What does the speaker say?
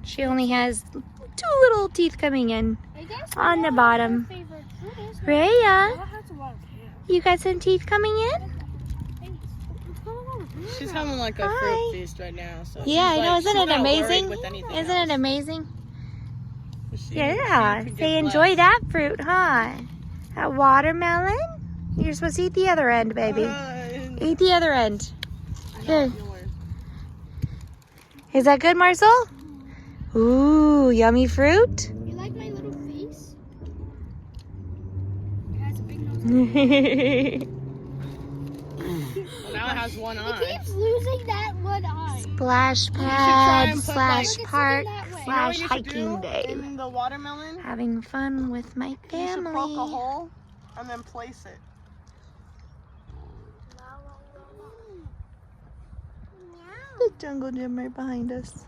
She only has 2 little teeth coming in on the bottom. Rhea, you got some teeth coming in? She's having like a fruit feast right now. So yeah, I know. Isn't it amazing? Isn't it amazing? Yeah, they enjoy that fruit, huh? That watermelon? You're supposed to eat the other end, baby. Eat the other end. Here. Is that good, Marcel? Ooh, yummy fruit. You like my little face? It has a big nose. Well, now it has one eye. It keeps losing that one eye. Splash pad slash Look, it's park looking that way. slash hiking day. In the watermelon, Having fun with my you should family. poke a hole and then place it. The jungle gym right behind us.